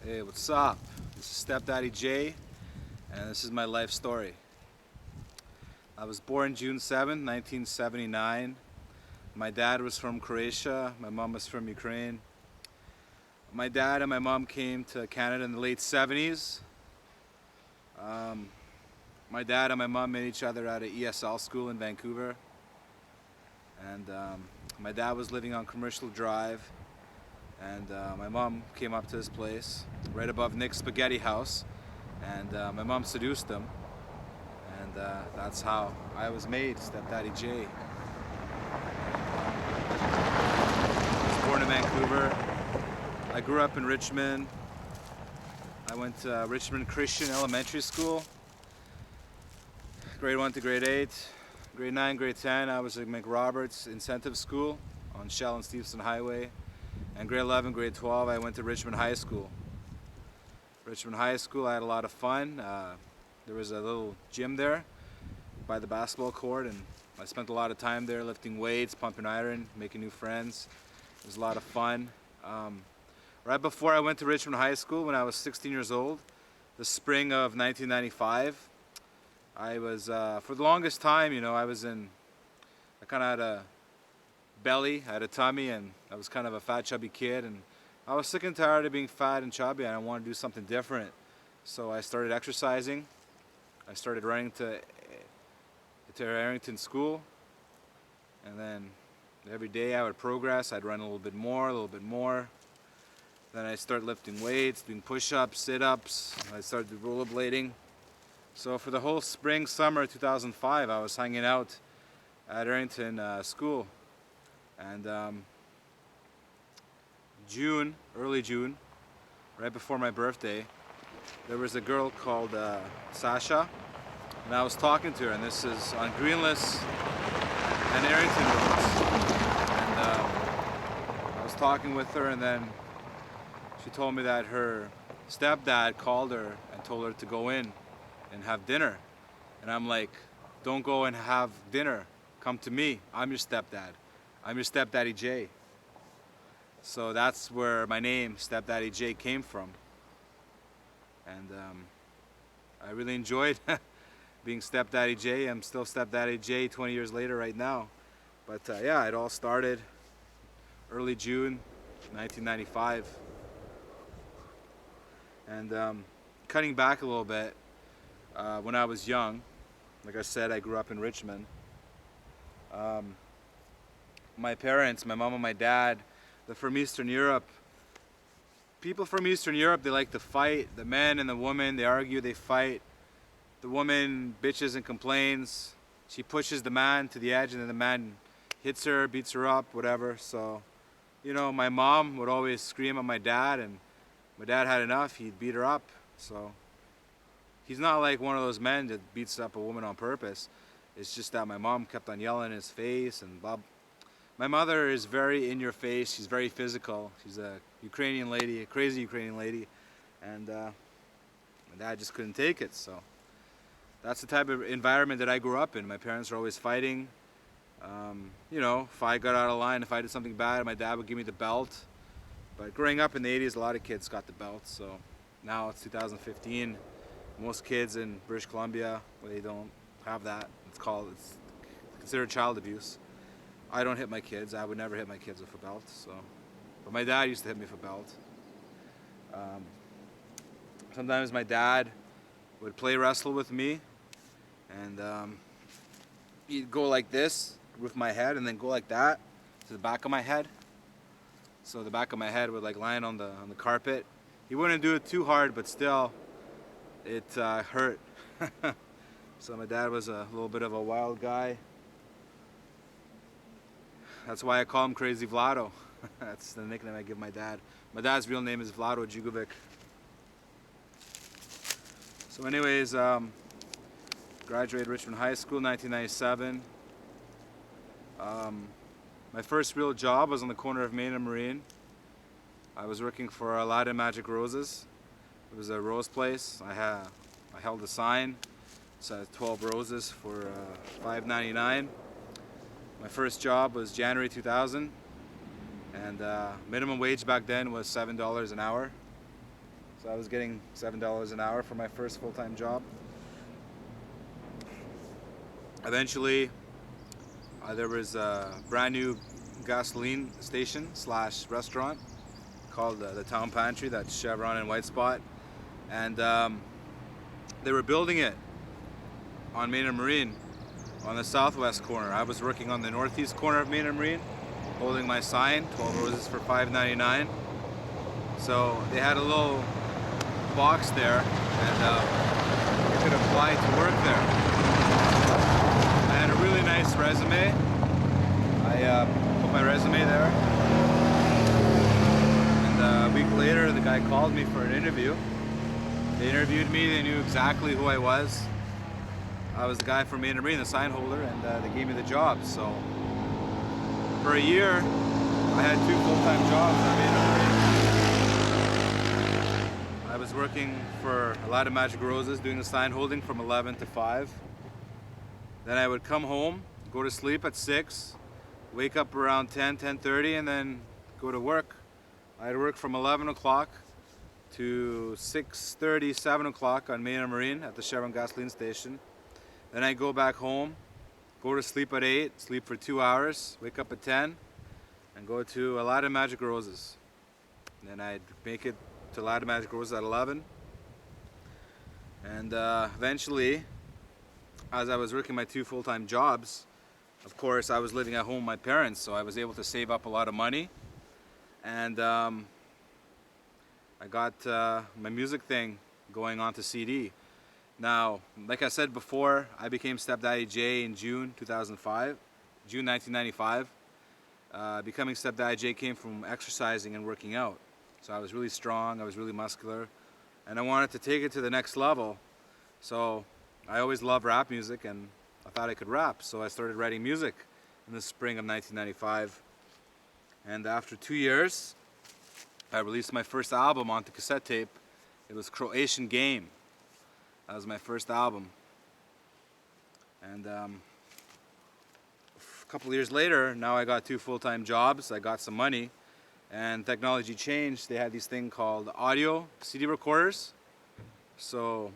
Hey, what's up? This is Stepdaddy Jay, and this is my life story. I was born June 7th, 1979. My dad was from Croatia, my mom was from Ukraine. My dad and my mom came to Canada in the late 70s. My dad and my mom met each other at an ESL school in Vancouver. And my dad was living on Commercial Drive, and my mom came up to his place right above Nick's Spaghetti House, and my mom seduced him, and that's how I was made, Stepdaddy Jay. I was born in Vancouver. I grew up in Richmond. I went to Richmond Christian Elementary School, grade 1 to grade 8. Grade 9, grade 10, I was at McRoberts Incentive School on Shell and Stevenson Highway. And grade 11, grade 12, I went to Richmond High School. Richmond High School, I had a lot of fun. There was a little gym there by the basketball court, and I spent a lot of time there lifting weights, pumping iron, making new friends. It was a lot of fun. Right before I went to Richmond High School, when I was 16 years old, the spring of 1995, I was, for the longest time, I kind of had a belly, I had a tummy, and I was kind of a fat, chubby kid, and I was sick and tired of being fat and chubby, and I wanted to do something different. So I started exercising. I started running to Arrington School, and then every day I would progress. I'd run a little bit more. Then I started lifting weights, doing push-ups, sit-ups. I started rollerblading. So for the whole spring, summer 2005, I was hanging out at Arrington School. And early June, right before my birthday, there was a girl called Sasha, and I was talking to her, and this is on Greenless and Arrington roads. And I was talking with her, and then she told me that her stepdad called her and told her to go in and have dinner. And I'm like, don't go and have dinner. Come to me. I'm your stepdad. I'm your Stepdaddy Jay. So that's where my name, Stepdaddy Jay, came from. And I really enjoyed being Stepdaddy Jay. I'm still Stepdaddy Jay 20 years later right now. But yeah, it all started early June 1995. And cutting back a little bit, when I was young, like I said, I grew up in Richmond. My parents, my mom and my dad, they're from Eastern Europe. People from Eastern Europe, they like to fight. The men and the women, they argue, they fight. The woman bitches and complains. She pushes the man to the edge, and then the man hits her, beats her up, whatever. So, my mom would always scream at my dad, and my dad had enough, he'd beat her up. So he's not like one of those men that beats up a woman on purpose. It's just that my mom kept on yelling in his face and blah. My mother is very in your face. She's very physical. She's a Ukrainian lady, a crazy Ukrainian lady. And my dad just couldn't take it. So that's the type of environment that I grew up in. My parents were always fighting. If I got out of line, if I did something bad, my dad would give me the belt. But growing up in the 80s, a lot of kids got the belt. So now it's 2015. Most kids in British Columbia, they don't have that. It's considered child abuse. I don't hit my kids. I would never hit my kids with a belt. But my dad used to hit me with a belt. Sometimes my dad would play wrestle with me, and he'd go like this with my head, and then go like that to the back of my head. So the back of my head would land on the carpet. He wouldn't do it too hard, but still, it hurt. So my dad was a little bit of a wild guy. That's why I call him Crazy Vlado. That's the nickname I give my dad. My dad's real name is Vlado Jugovic. So anyways, graduated Richmond High School 1997. My first real job was on the corner of Main and Marine. I was working for Aladdin Magic Roses. It was a rose place. I held a sign. It said 12 roses for $5.99. My first job was January 2000, and minimum wage back then was $7 an hour. So I was getting $7 an hour for my first full-time job. Eventually, there was a brand new gasoline station slash restaurant called the Town Pantry, that's Chevron and White Spot, and they were building it on Main and Marine on the southwest corner. I was working on the northeast corner of Main and Marine, holding my sign, 12 roses for $5.99. So they had a little box there, and you could apply to work there. I had a really nice resume. I put my resume there, and a week later the guy called me for an interview. They interviewed me, they knew exactly who I was. I was the guy from Main and Marine, the sign holder, and they gave me the job. So for a year I had 2 full-time jobs at Main and Marine. I was working for a lot of Magic Roses, doing the sign holding from 11 to 5. Then I would come home, go to sleep at 6, wake up around 10, 10:30, and then go to work. I'd work from 11 o'clock to 6:30, 7 o'clock on Main and Marine at the Chevron gasoline station. Then I'd go back home, go to sleep at 8, sleep for 2 hours, wake up at 10, and go to Aladdin Magic Roses. Then I'd make it to Aladdin Magic Roses at 11. And eventually, as I was working my 2 full-time jobs, of course I was living at home with my parents, so I was able to save up a lot of money. And I got my music thing going on to CD. Now, like I said before, I became Step Daddy J in June 1995. Becoming Step Daddy J came from exercising and working out. So I was really strong, I was really muscular, and I wanted to take it to the next level. So I always loved rap music, and I thought I could rap. So I started writing music in the spring of 1995. And after 2 years, I released my first album onto cassette tape. It was Croatian Game. That was my first album. And a couple of years later, now I got 2 full-time jobs. I got some money, and technology changed. They had these thing called audio CD recorders. So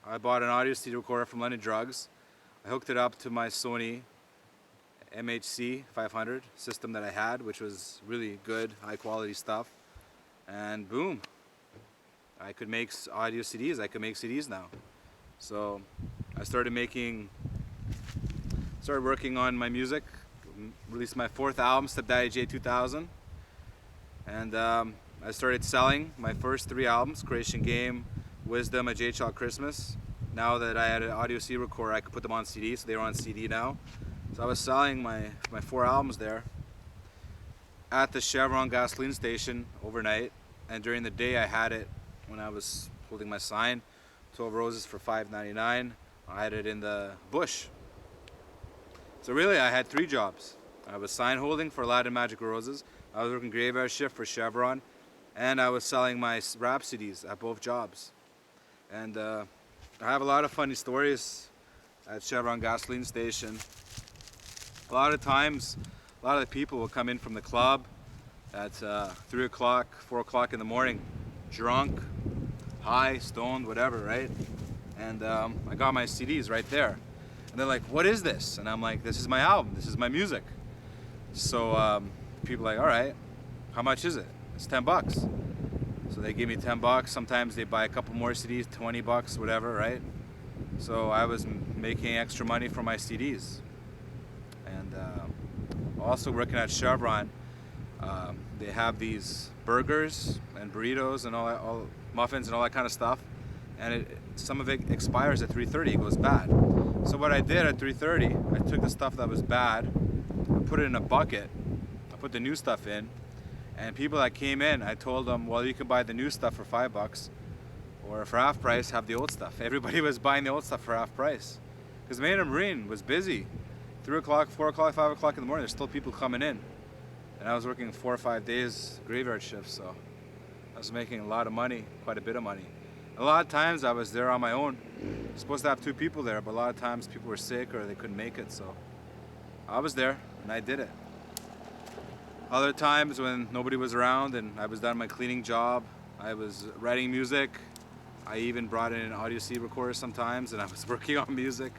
I bought an audio CD recorder from London Drugs. I hooked it up to my Sony MHC 500 system that I had, which was really good, high quality stuff. And boom, I could make audio CDs. I could make CDs now. So I started working on my music, released my 4th album, Step Daddy J 2000. And I started selling my first 3 albums, Croatian Game, Wisdom, A J Child Christmas. Now that I had an audio CD recorder, I could put them on CD, so they were on CD now. So I was selling my 4 albums there at the Chevron gasoline station overnight, and during the day I had it when I was holding my sign, 12 roses for $5.99. I had it in the bush. So really I had 3 jobs. I was sign holding for Aladdin Magic Roses, I was working graveyard shift for Chevron, and I was selling my rap CDs at both jobs. And I have a lot of funny stories at Chevron gasoline station. A lot of times, a lot of the people will come in from the club at 3 o'clock, 4 o'clock in the morning, drunk, high, stoned, whatever, right? And I got my CDs right there. And they're like, what is this? And I'm like, this is my album, this is my music. So people are like, all right, how much is it? It's $10. So they give me $10. Sometimes they buy a couple more CDs, $20, whatever, right? So I was making extra money from my CDs. And also working at Chevron, they have these burgers and burritos and all muffins and all that kind of stuff, and some of it expires at 3:30. It goes bad. So what I did at 3:30, I took the stuff that was bad, I put it in a bucket, I put the new stuff in, and people that came in, I told them, well, you can buy the new stuff for $5, or for half price, have the old stuff. Everybody was buying the old stuff for half price, because Main and Marine was busy. 3 o'clock, 4 o'clock, 5 o'clock in the morning, there's still people coming in. And I was working 4 or 5 days graveyard shifts, so I was making a lot of money, quite a bit of money. A lot of times I was there on my own. Supposed to have 2 people there, but a lot of times people were sick or they couldn't make it, so I was there and I did it. Other times when nobody was around and I was done my cleaning job, I was writing music. I even brought in an audio CD recorder sometimes, and I was working on music,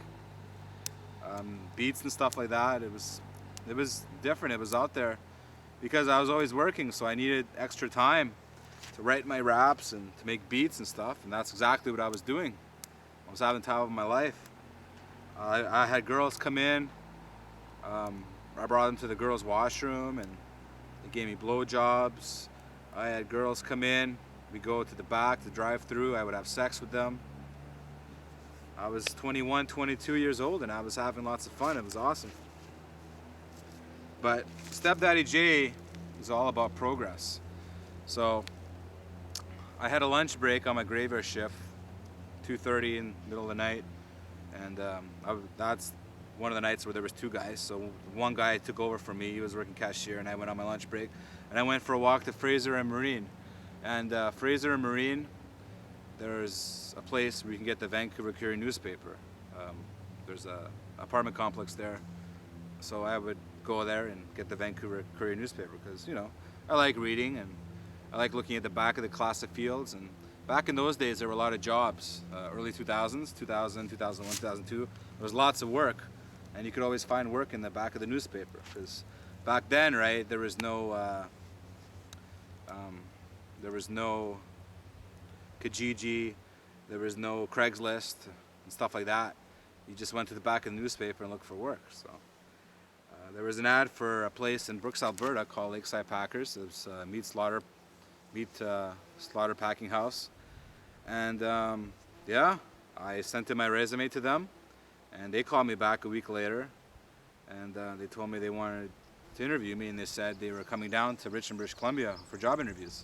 beats and stuff like that. It was different. It was out there because I was always working, so I needed extra time to write my raps and to make beats and stuff, and that's exactly what I was doing. I was having the time of my life. I had girls come in. I brought them to the girls' washroom, and they gave me blowjobs. I had girls come in. We go to the back, the drive-through. I would have sex with them. I was 21, 22 years old, and I was having lots of fun. It was awesome. But Stepdaddy J is all about progress. So I had a lunch break on my graveyard shift, 2:30 in the middle of the night, and that's one of the nights where there was two guys. So one guy took over for me. He was working cashier, and I went on my lunch break, and I went for a walk to Fraser and Marine. And Fraser and Marine, there's a place where you can get the Vancouver Courier newspaper. There's a apartment complex there, so I would go there and get the Vancouver Courier newspaper because, you know, I like reading and I like looking at the back of the classic fields. And back in those days, there were a lot of jobs. Early 2000s, 2000, 2001, 2002, there was lots of work, and you could always find work in the back of the newspaper because back then, right, there was no Kijiji, there was no Craigslist and stuff like that. You just went to the back of the newspaper and looked for work. So there was an ad for a place in Brooks, Alberta called Lakeside Packers. It was a meat slaughter packing house. And yeah, I sent in my resume to them, and they called me back a week later, and they told me they wanted to interview me, and they said they were coming down to Richmond, British Columbia for job interviews.